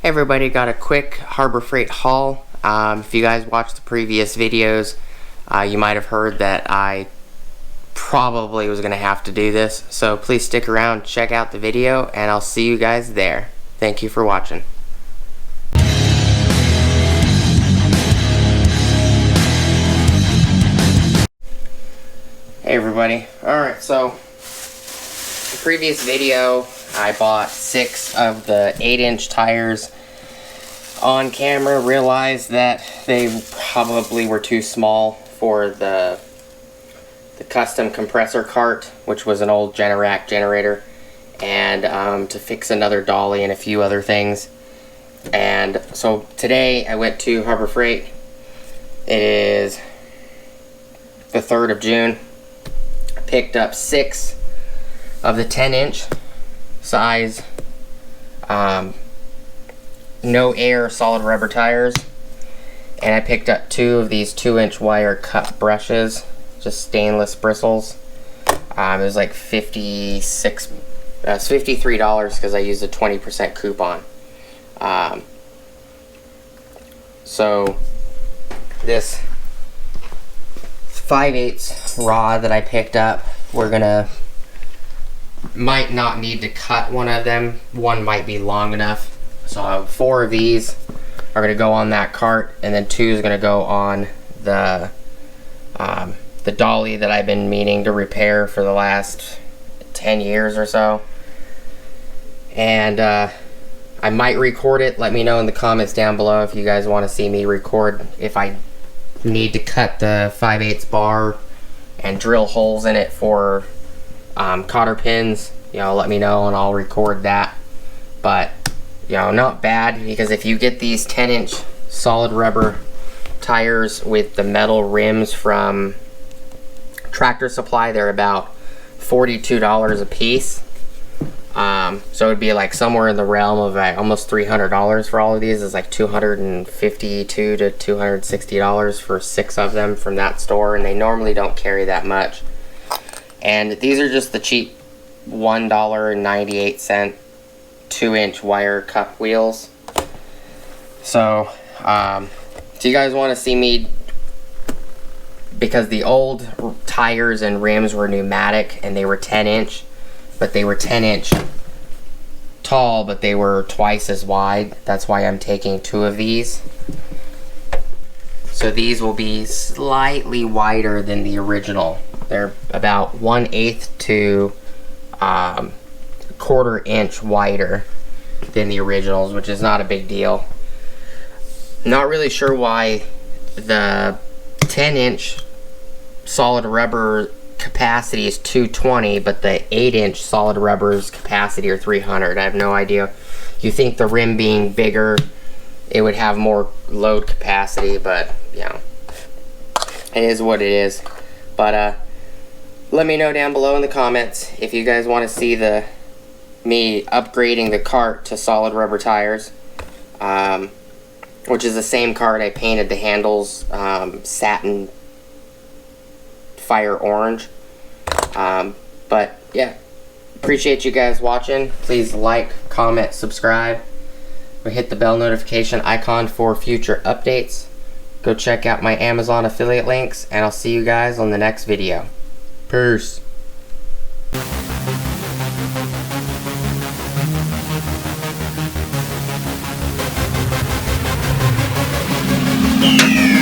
Hey everybody, got a quick Harbor Freight haul. If you guys watched the previous videos, you might have heard that I probably was going to have to do this. So please stick around, check out the video, and I'll see you guys there. Thank you for watching. Hey everybody. Alright, so the previous video I bought 6 of the 8-inch tires on camera, realized that they probably were too small for the custom compressor cart, which was an old Generac generator, and to fix another dolly and a few other things. And so today I went to Harbor Freight. It is the 3rd of June. I picked up 6 of the 10-inch size no air solid rubber tires, and I picked up 2 of these 2-inch wire cut brushes, just stainless bristles. It was like $53 because I used a 20% coupon. So this 5/8 rod that I picked up, might not need to cut one of them. One might be long enough. So 4 of these are going to go on that cart, and then 2 is going to go on the dolly that I've been meaning to repair for the last 10 years or so. And I might record it. Let me know in the comments down below if you guys want to see me record if I need to cut the 5/8 bar and drill holes in it for cotter pins. You know, let me know and I'll record that. But you know, not bad, because if you get these 10-inch solid rubber tires with the metal rims from Tractor Supply, they're about $42 a piece. So it would be like somewhere in the realm of like almost $300 for all of these. It's like $252 to $260 for 6 of them from that store, and they normally don't carry that much. And these are just the cheap $1.98 2-inch wire cup wheels. So you guys want to see me, because the old tires and rims were pneumatic and they were 10-inch, but they were 10-inch tall, but they were twice as wide. That's why I'm taking 2 of these. So these will be slightly wider than the original. They're about 1/8 to 1/4 inch wider than the originals, which is not a big deal. Not really sure why the 10-inch solid rubber capacity is 220, but the 8-inch solid rubber's capacity are 300. I have no idea. You think the rim being bigger, it would have more load capacity, but you know, it is what it is. But let me know down below in the comments if you guys want to see me upgrading the cart to solid rubber tires, which is the same cart I painted the handles satin fire orange. But yeah, appreciate you guys watching. Please like, comment, subscribe, or hit the bell notification icon for future updates. Go check out my Amazon affiliate links, and I'll see you guys on the next video. Peace. Yeah.